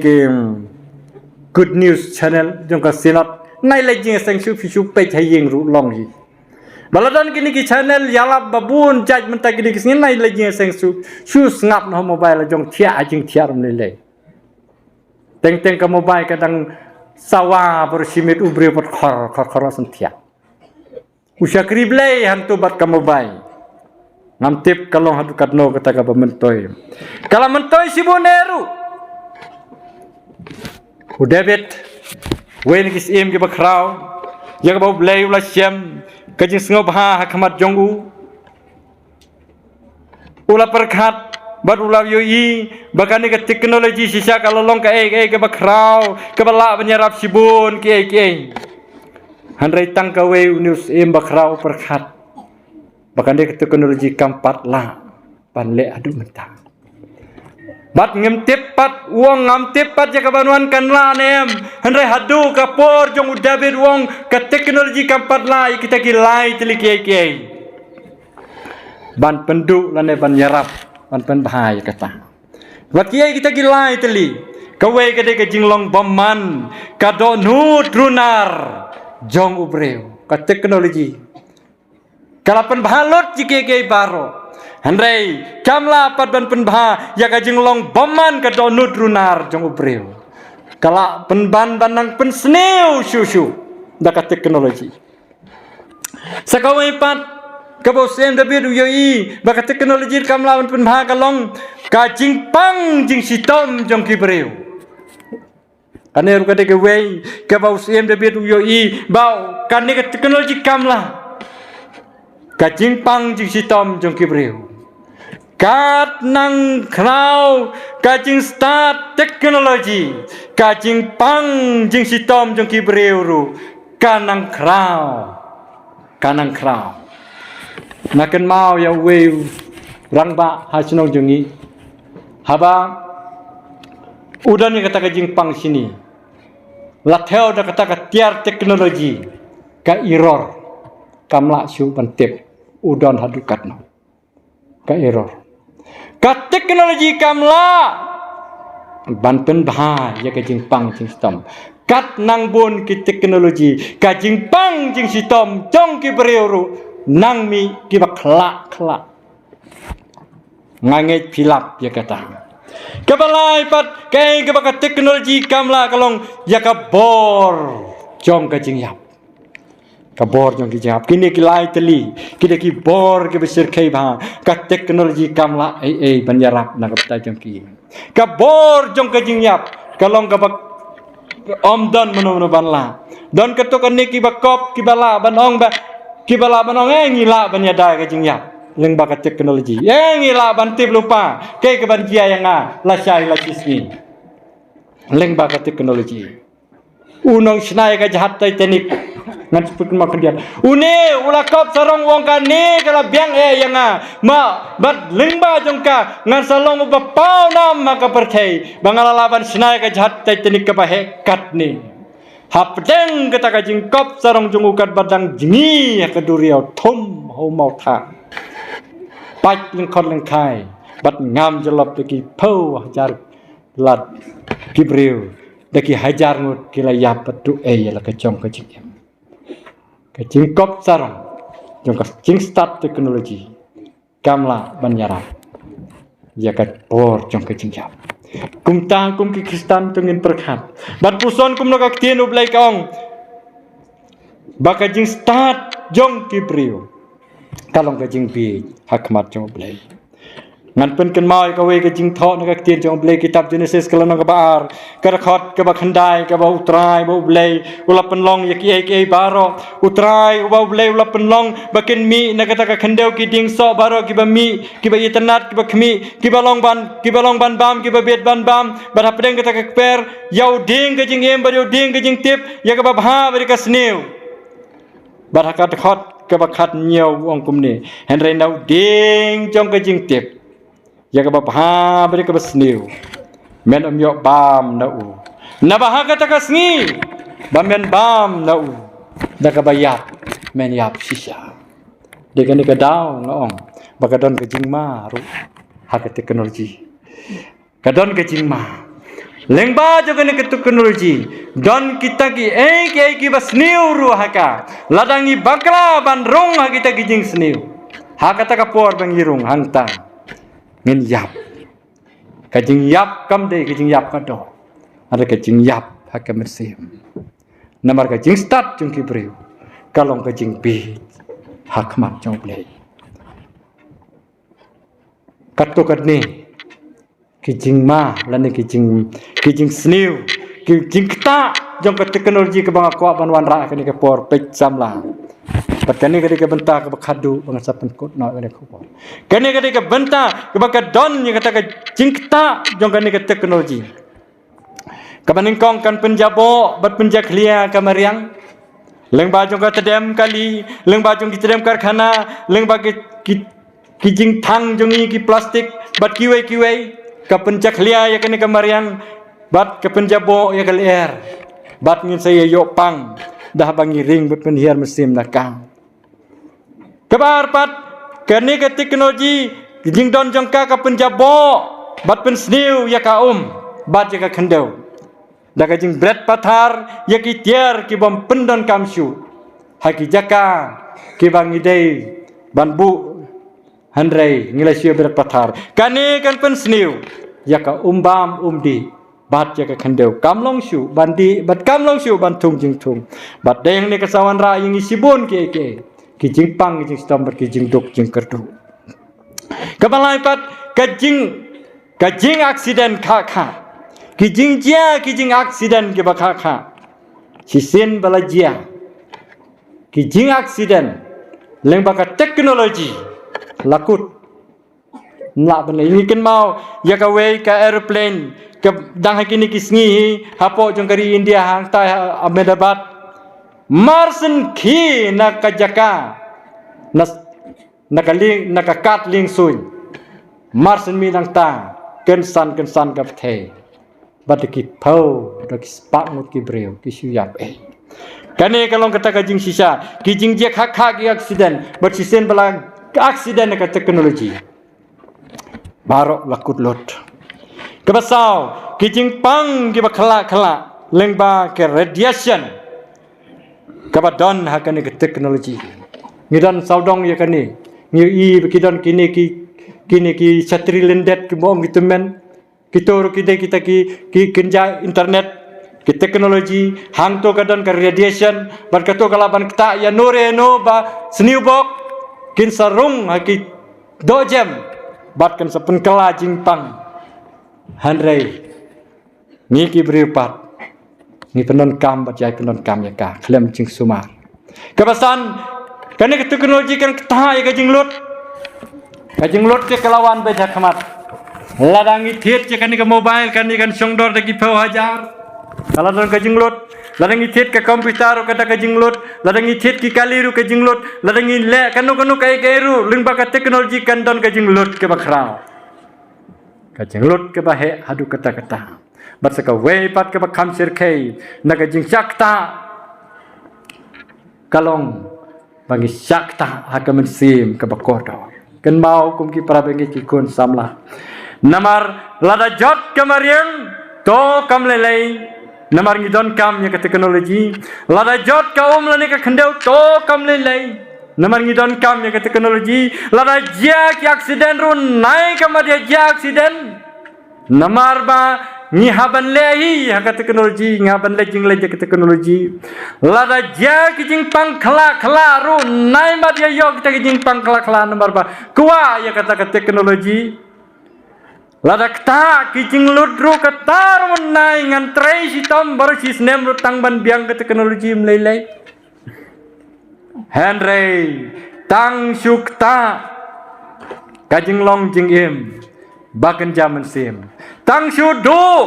ke good news channel jong ka sinat nai lejing seng su fisu pe chaying ru long hi baladon kini ki channel yalap babun jaj mentak kini ki nai lejing seng su ngap no mobile jong tia ajing tiar mlele teng-teng ke mobile kadang sawa bersimit ubri khor sentia usya kriblei hantu bat ke mobile ngamtip kalau hadu kadno kata ka mentoy kalau mentoy siboneru udebet wen kis im ke bakrau ya ka blei ula syam kajing sengob ha hakmat jongu ula perkhat barulah yoi bahkan ke teknologi sisa kalau long ke bakrau ke balak penyerap sibun ke handrai tang kawe news em bakrau perkhat bahkan ke teknologi kampat lah panle adu mentang bat ngemtip pat uang ngamtip pat ya kabanuan kan lah nem handrai hadu kapor jong udabit uang ke teknologi kampat lah kita kilai teli ke ban penduk lane ban yarap pan bahaya kata wat kiai kita gilai teli kawe kade ke jinglong bomman kado nut runar jong ubreu ka teknologi kalapan bahalot jike ke baro handrai kamla pat ban penbah ya ka jinglong bomman kado nut runar jong ubreu kala penban banang pensneu susu da ka teknologi sakawe pat kabau sem David uyoi baka teknologi kam lawan pun bahagalong ka jing pang jing sitom jong kibreu kane ru kade ke wei kabau sem David uyoi bau kane ke teknologi kam lah ka jing pang jing sitom jong kibreu kat nang krau ka jing start teknologi ka jing pang jing sitom jong kibreu ru kanang krau nakan mau ya weu rangba hasinong jongi haba udan ni kata kajing pang sini Lateo dah kata tiar teknologi ka error kamla syu bantip udon hadukat no ka error ka teknologi kamla banpen bah ya ka jingpang jing stom kat nang bon ki teknologi ka jingpang jing sitom jong ki bereuru nang mi ki bakla kla nganget pilap ya kata kabalai pat kai ka baka teknologi kamla kalong ya ka bor jong ka jing yap ka bor jong ki jap kini ki lai teli kini ki bor ke besir kai ba ka teknologi kamla banjarap na ka jong ki ka bor jong ka jing yap kalong ka bak om don mano banla don ka to ka ni ki bakop ki bala banong ba ki bala banong ngila banyada ka jing yap leng baka teknologi ngila bantip lupa kai ke banjia yang la syai la cisni leng baka teknologi unong snai ka jahat titanic ngan seput mak dia une ula kop sarong wong ka ni kala biang yang ma bat leng ba jongka ngan salong ba pau nam maka percay bangala laban snai ka jahat titanic ka bahe kat ni hapdeng kata ka jingkop sarong jungukat badang jingi ka duriau thum ho mau tha Bạch lên con lên khai bắt ngam cho lập ki phâu hajar lat kibril daki hajar ngut kila yap tu la ka chong ka ching ka ching kop sarang jong ka ching start teknologi kamla banyara ya ka por jong ka ching yap kum ta kum ki kristan tungin perkhat bat puson kum no ka tien ublai kaong baka jing start jong kibril kalong ka jing bi hakmat jong blai ngan pen kan mai ka we ka jing tho na ka tien jong blai kitab Genesis kalong ka baar ka khot ka ba khandai ka ba utrai ba blai ula pen long ya ki baro utrai ba blai ula pen long ba ken mi na ka ta ka khandeu ki ding so baro ki ba mi ki ba itanat ki ba khmi ki ba long ban bam ki ba bet ban bam ba hapdeng ka ta ka per yau ding ka jing em ba yau ding ka jing tip ya ka ba bha ba ka sneu ba ka ta khot ka bakhat nhiều ong kum ni henry nau ding trong cái jing tip ya ka ba ha beri ka basniu men yo bam nau na ba ha ka ta ka sngi ba men bam nau da ka bayat men yap shisha de ka ni ka daw ngong ba ka don ka jing ma ru ha ka teknologi ka don ka jing ma lengba jo ka ni ka teknologi don kita ki ki basniu ru haka ladangi bakla ban rong ha kita ki jing sniu ha kata ka por bang irung hangta ngin yap ka jing yap kam de ka jing yap ka do ada ka jing yap ha ka mersim namar ka jing start jung ki breu kalong ka jing bi hakmat jong play katto kadni ki jing ma lan ki jing sniu ki jing kta jong ka teknologi ka bang ko ban wan ra ka ni ka por pe samla patani ka ka benta ka khadu bang sapan kot na ka ko kani ka benta ka ka don ni kata ka jing kta jong ka ni ka teknologi ka baning kong kan penjabo bat penjaklia ka mariang leng ba jong ka tedem kali leng ba jong ki tedem karkhana leng ba ki jing thang jong ni ki plastik bat kiwe ka penjaklia ya kani ka mariang bat ke penjabo ya kalir bat ngin saya yo pang dah bangi ring bet penhiar mesim nakang kabar pat kani ke teknologi jing don jongka ka penjabo bat pen sniu ya ka bat ya ka khendeu da ka jing bret pathar ya ki tiar ki bom pendon kamshu haki jaka ki bangi dei banbu handrei ngilai sio bret pathar kani kan pen sniu ya ka bam di bat ya ka khandeu kamlong shu bandi bat kamlong shu ban thung jing thung bat deng ni kasawan ra yang isibun ki jing pang jing stom bat ki jing dok jing kerdu kabalai pat ka jing accident kha ki jing accident ki ba kha sisin balajia ki jing accident leng ba ka teknologi lakut la ban ini kan mau ya ka we ka airplane ke dang kini kisngi hapo jong kari India hang ta Ahmedabad marsen khi na kajaka na kakat ling suin marsen mi dang ta ken san ka the bat ki pau dak spak mut ki breu ki suyap kane kalong kata ka jing sisa ki jing je khak khak ki accident bat sisen bala accident ka teknologi barok lakut lot kebasau ki jing pang ki ba khala lengba ke radiation kabadon hakane ke teknologi ngidan saudong ya kane ngi i bikidon kini ki satri lendet ki bom gitu men kitor kita ki kenja internet ki teknologi hang to kadon ke radiation bar kato kalaban kita ya nore no ba sniubok kin sarung haki dojem bat kan sapen kala jingpang handrai ni ki beripat ni penon kam bat jai penon kam ya ka klem jing sumar kebasan kane ke teknologi kan kita ya kajing lot ke kelawan beja khamat ladangi thet je kan ke mobile kan songdor de ki pau hajar kalau don kajing lot ladangi thet ke komputer kata kajing lot ladangi thet ki kaliru kajing lot ladangi le kanu kai kairu lingba ka teknologi kan don kajing lot ke bakrao kajing lot ke bahe hadu kata batsaka we pat ke bakham sir kai na kajing sakta kalong bagi sakta hakamen sim ke bakodo kan mau kum ki prabengi ki kun samla namar lada jot kamarian to kam lelei namar ngidon kam ya ke teknologi lada jot ka lani ka khendau to kam lelei namar ngidon kam ya ke teknologi lada ja ki accident run nai kam dia ja accident namar ba ni haban lehi haka teknologi ngaban le jing le ke teknologi lada ja ki jing pang khala ru nai ma dia yo kita ki jing pang khala namar ba kwa ya kata ke teknologi lada kta ki jing ludru katar mun nai ngan trei sitam bar sis nem ru tang ban biang ke teknologi mlei henry tang sukta kajing long jing im bakan jaman sim tang sudu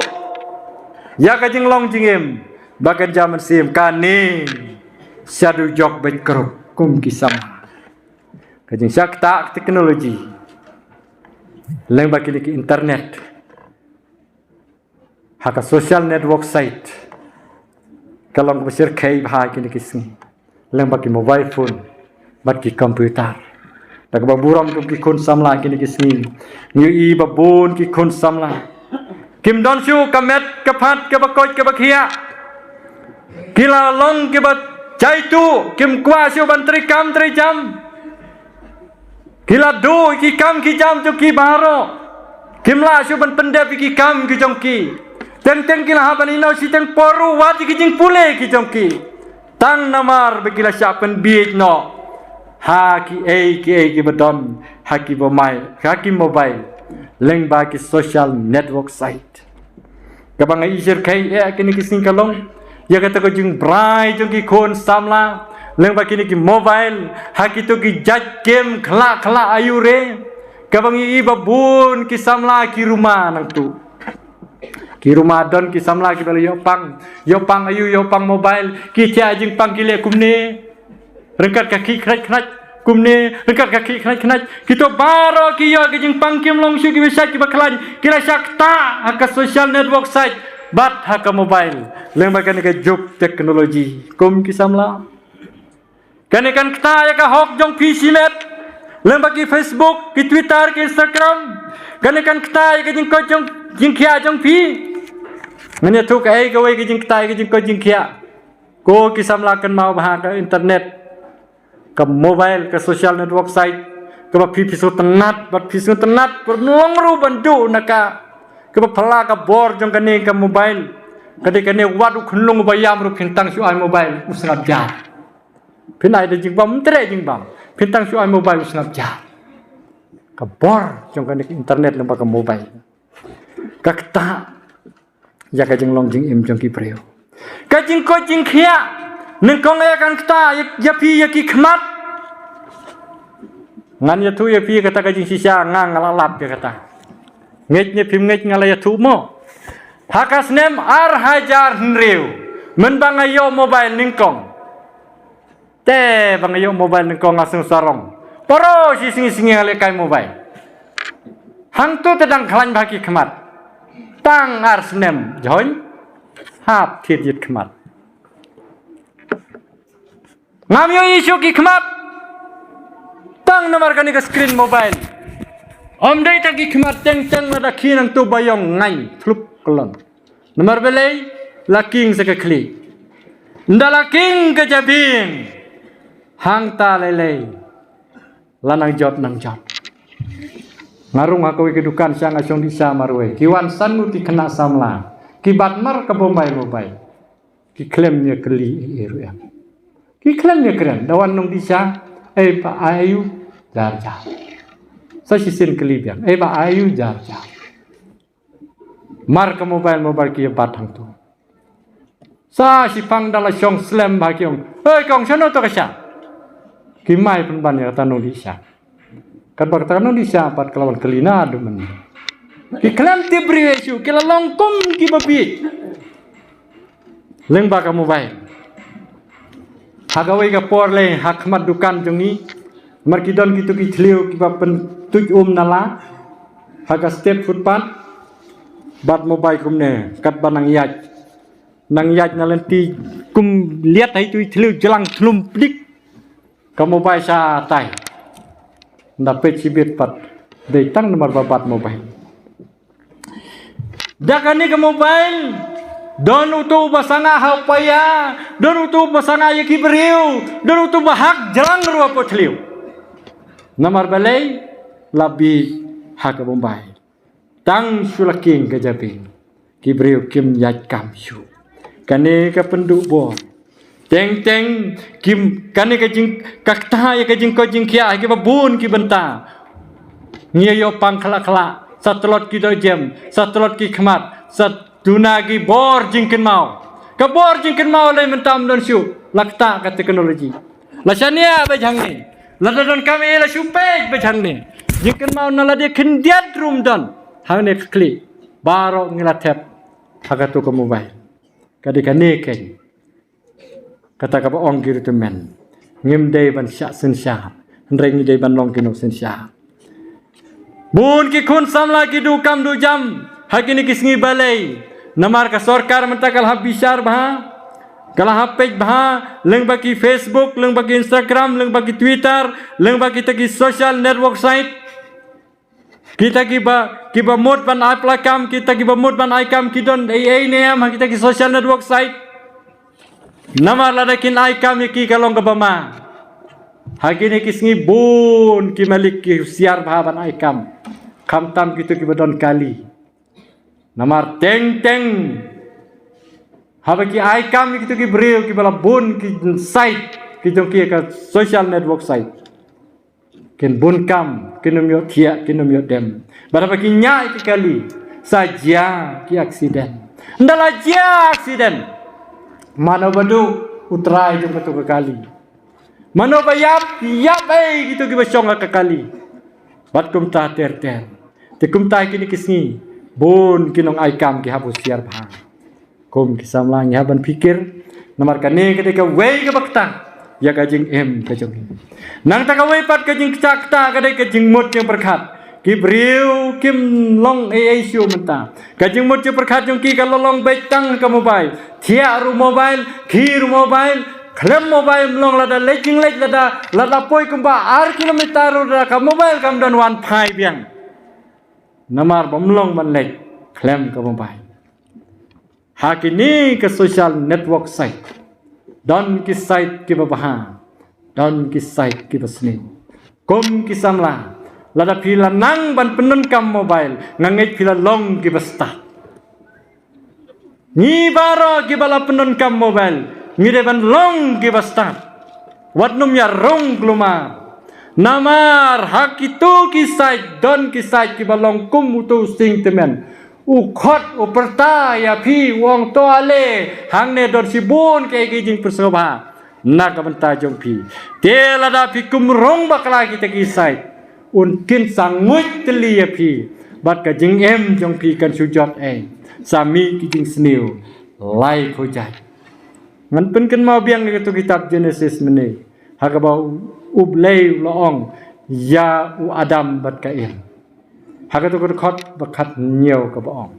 ya kajing long jing im bakan jaman sim kani sadu jok ben keruk kum kisam kajing sakta teknologi leng bakili ki internet haka social network site kalong besir kai bha kini kisni leng baki mobile phone baki komputer dak baburam ki kun samla kini kisni ni i babon ki kun samla kim don shu kamet kapat ke bakoj ke bakia kila long ke bat jaitu kim kwa shu bantri kam tri jam kila do ki kam ki jam tu ki baro kimla shu ban pendep ki kam ki jongki teng kila haban ino si teng poru wati ki jing pule ki jongki tang namar begila syapen biit no ha ki badon ha ki mobile leng ba ki social network site kabang isir kai kini kising kalong ya kata ko jing brai jong ki kon samla leng ba kini ki mobile ha ki to ki jaj game khala ayure kabang i babun ki samla ki rumah nang tu ki rumah don ki samla ki bal yo pang ayu yo pang mobile ki tia jing pang ki le kumne rengkat kaki khnat kumne rengkat kaki khnat kito baro ki yo ki jing pang kim long shu ki website ki baklan kira sakta haka social network site bat haka mobile leng ba kan ke juk teknologi kum ki samla kan kta ya ka hok jong pisimet leng ba ki facebook ki twitter ki instagram kan kta ya ka jing ko jing khia jong pi ngane tu ka ai ka wei ki jing kta ki jing ko jing khia ko ki samla kan mau bah ka internet ke mobile ke social network site ke ba pisu tenat perlong ru bandu naka ke ba phala ka bor jong kane ke mobile kane wadu khunlung ba yam ru phintang su ai mobile usngap ja phinai de jing bam tre jing bam phintang su ai mobile usngap ja ka bor jong kane internet lem ba ka mobile ka kta ya ka jing long jing im jong ki preo ka jing ko jing khia neng kong akan kita ya pi ya ki khmat ngan ya tu ya pi kata kajing sisa ngang ngalalap ya kata ngej ne phim ngej ngala ya tu mo hakas nem ar hajar nriu men bangayo mobile ningkong te bangayo mobile ningkong asung sarong poro si singi ngale kai mobile hang tu tedang khalan baki khmat tang arsnem join hap thiet yit khmat ngam yo isu ki khmat tang nomor kani ka screen mobile om dai ta ki khmat teng teng ma da khinang tu bayong ngai flup kolon nomor belai laking sa ka kli ndala king ka jabing hang ta lele lanang job nang job ngarung aku kedukan sang asong disa marwe kiwan sanu ti kena samla ki batmar ka bombay ki klemnya keli eru yang ki klemnya keren dawan nong disa pa ayu jar jar sa sisin keli biang pa ayu jar jar mar ka mobile ki batang tu sa si pang dala song slam ba kyong kong sono to kasya ki mai pun ban ya tanong disa kan baktarno di siapat kelawan kelina demen ki kelam ti briwesu ki longkom ki babit leng ba kamu baik hagawai ka porle hakmat dukan jongi markidon kitu ki thleu ki bapen tuj nala haga step footpath bat mobile kumne kat banang yaj nang yaj nalenti kum lihat hai tu thleu jelang thlum plik kamu baik sa tai dapat cibit pat datang nomor babat mobile dakani ke mobile don utu basanga hapaya don utu basanga yaki beriu don utu bahak jalan ruwa potliu nomor balai labi hak mobile tang sulaking ke japing kibriu kim yaj kam shu kane ke penduk bo teng teng kim kane ka jing kakta ya ka jing ko jing kia ki babun ki benta ngia yo pang khala khala satlot ki do jem satlot ki khmat sat duna ki bor jing ken mau ka bor jing ken mau le mentam don shu lakta ka teknologi la shania be jang ni la don kami la shu pe be jang ni jing ken mau na la de ken diat rum don hang ne kli baro ngila tap hagatu ko mobile kadikane ken kata kapa ong kiri temen ngim day ban syak sen syak reng day ban long kino sen syak bun ki khun samla ki du kam du jam hakini kisngi balai namar ka sarkar mentakal ha bishar bha kala ha page bha leng baki Facebook leng baki Instagram leng baki Twitter leng baki taki social network site kita kiba mod ban apply kam kita kiba mod ban aikam kidon ai neam kita ki social network site namar ladakin ay kami ki kalong kabama hakini kisngi bun ki malik ki siar bhaban ay kam tam kitu ki badon kali namar teng teng habaki ay kam kitu ki breu ki bala bun ki site ki jong ki ka social network site ken bun kam kinum yo thia kinum yo dem baraba ki nya ki kali saja ki accident ndala ja accident mano badu utrai jong betul kali mano bayap yap gitu ki basong ka kali bat kum ta ter te kum ta kini kisni bon kinong ai kam ki habu siar bha kum ki samlang ya ban pikir nomor kane ketika wei ka bakta ya ka jing em ka jong nang ta ka wei pat ka jing cakta ka dai ka jing mot yang berkhat ki briu kim long ai siu menta ka jing mot yang berkhat jong ki ka lolong betang ka mobile thia ru mobile khir mobile klem mobile long lada lejing lada poi kumba ar kilometer ru ka mobile kam dan wan phai biang namar bomlong ban lej klem ka mobile hakini ke social network site don ki site ki babaha don ki site ki basni kom ki samla lada pila nang ban penun kam mobile ngangai pila long ki basta ni baro ki bala penun kam mobile ngide ban long ki basta wat num ya rong kluma namar hakitu ki site don ki site ki balong kum utu sing temen ukhot uperta ya phi wong to ale hangne don sibun ke jing persoba na ka banta jong phi te lada phi kum rong bakla ki te ki site unkin sangut teli ya phi bat ka jing em jong phi kan sujot sami ki jing sniu lai khojai ngan pen kan mau biang ke tu kitab Genesis mene hagaba ublei loong ya u adam bat ka in hagatu ko khot bakhat nhiều ka baong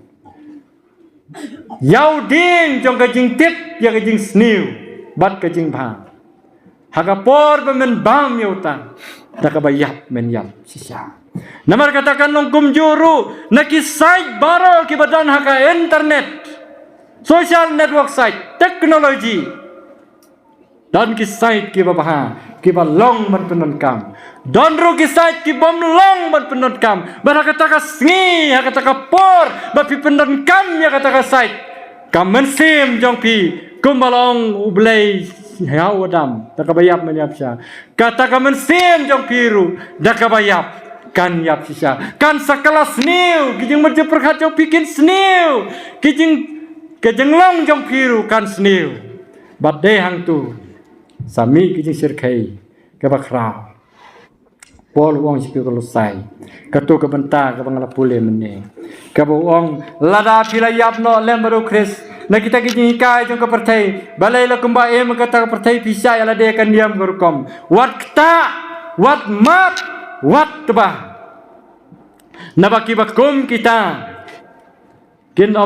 Yau ding jong ka jing tit ya ka jing sniu bat ka jing bang. Hakapor bemen bam yautan. Daka bayap men yap sisa. Namar katakan long kumjuru nakisai baro ki badan haka internet. Social network site teknologi. Dan kisai ki babaha ki balong ban penon kam. Don ru kisai ki bom long ban penon kam. Bar kata sngi kata por ba pi penon kam ya kata site. Kam mensim jong pi kumbalong ublei hau adam takabayap menyap sya. Kata ka mensim jong piru dakabayap kan yap sya. Kan sakala sniu kijing merje perkhat jong pikin sniu. Kijing long jong piru kan sniu. Bat de hang tu sami kijing sirkai ke bakrau pol wong sipi ko sai katu ke benta ke bangala pule mene ke wong lada pilayap no lembaro kris na kita kijing kai jong ke pertai balai la kumba em kata pertai pisai ala de kan diam gorkom wat kta wat mat wat ba nabaki bakum kita kin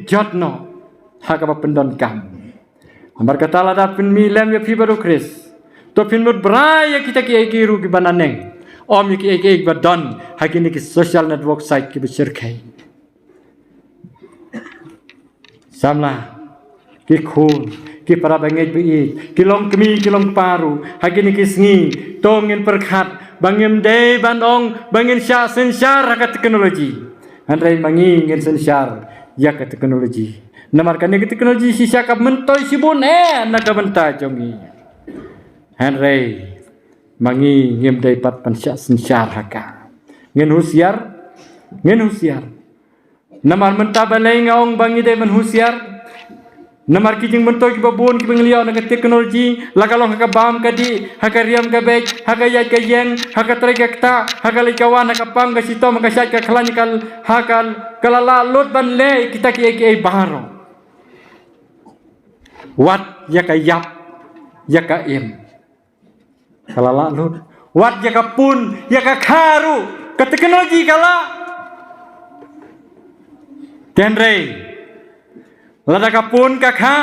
jotno hakaba pendon kam. Ambar kata lada pin milem ya pi baru kris. To pin mut braya kita ki ru ki bananeng. Om ki ek badon hakini ki social network site ki besirkai. Samla ki khun ki para bangej bi ki long kemi ki long paru hakini ki sngi tongin perkhat bangem de bandong bangin sya sensar hakat teknologi. Andai mangi ngin sensar ya ka teknologi. Namarkan ni teknologi sisa kap mentoy sibun nak benta jongi. Henry mangi ngem dai pat pansya sensar haka. Ngin husiar. Namar menta balai ngaong bangi dai men husiar. Namar kijing mentoy ki babun ki bengliau nak teknologi lakalong haka bam kadi haka riam ka bek haka yai ka yen haka trai ka kta haka likawan haka pam ka sito maka syat ka klanikal hakal kalala lut ban le kita ki baro. Wat yaka yap yaka im kalala lut wat yaka pun yaka karu ka teknologi kala tenrei lada ka pun ka kha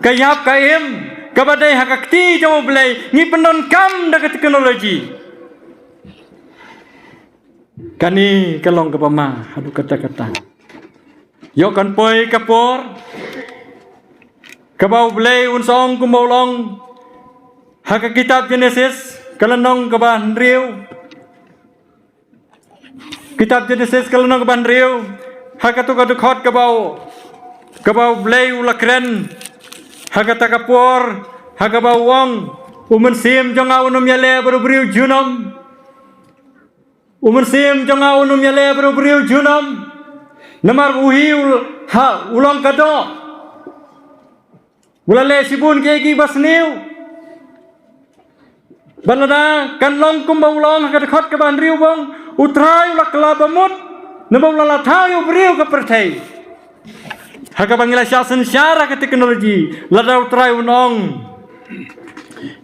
ka yap ka im ka badai hakakti jom blai ngi pendon kam da ka teknologi kani kalong ka pama adu kata-kata yo kan poi ka por kabau blai unsong kumolong haka kitab Genesis kalanong kaban riu kitab Genesis kalanong kaban riu haka tu kadukot kabau blai ulakren haka takapor haka bawang umensim jong unum yale baru beriu junam umensim jong unum yale baru beriu junam namar uhiul ha ulang kado bulale sibun kegi basniu balada kan long kumbau long haka khot ka ban riu bong utrai ula kala bamut nabau lala thayu beriu ka perthai haka bangila syasen syara ka teknologi lada utrai unong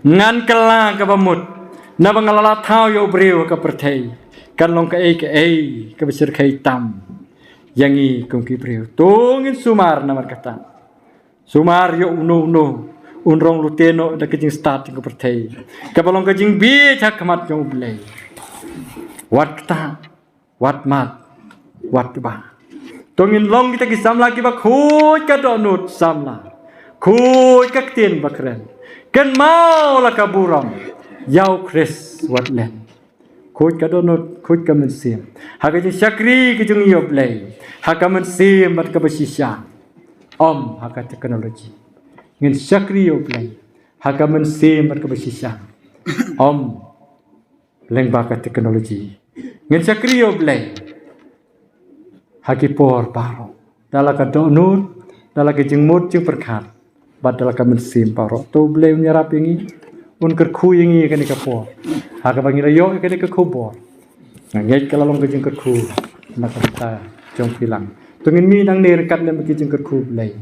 ngan kala ka bamut nabang lala thayu beriu ka perthai kan long ka ka besir kai tam yangi kungki beriu tungin sumar namar kata sumar yo uno unrong luteno da kejing start ko perthai kabalong kejing bi thak mat jong blai wat ta wat mat wat ba tongin long kita ki samla ki ba khuj ka donut samla khuj ka tin bakren ken mau la kaburam yau kris wat len khuj ka donut khuj ka mensim haga jing syakri ki jong yo blai haga mensim bat ka basisya om haka teknologi ngin syakri yo play haka mensim ber kebasisya om leng baka teknologi ngin syakri yo play haki por paro dala ka donut dala ka jengmut jeng perkhat bad dala ka mensim paro to play nyarap ingi un kerkhu ingi kani ka por haka bangi yo kani ka khobor ngej kalalong ka jeng kerkhu nakata jong pilang tungin mi nang nirkat le maki jengker khub lay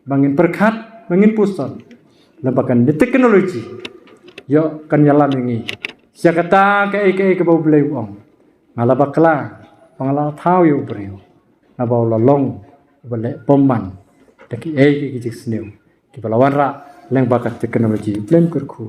bangin perkhat bangin puson lebakan di teknologi yo kan yalam ini syakata ke bau blai wong ngala bakla pangala thau yo breu na bau la long boleh peman, tapi ki jik snew, ki balawan ra leng bakat teknologi plan kurku.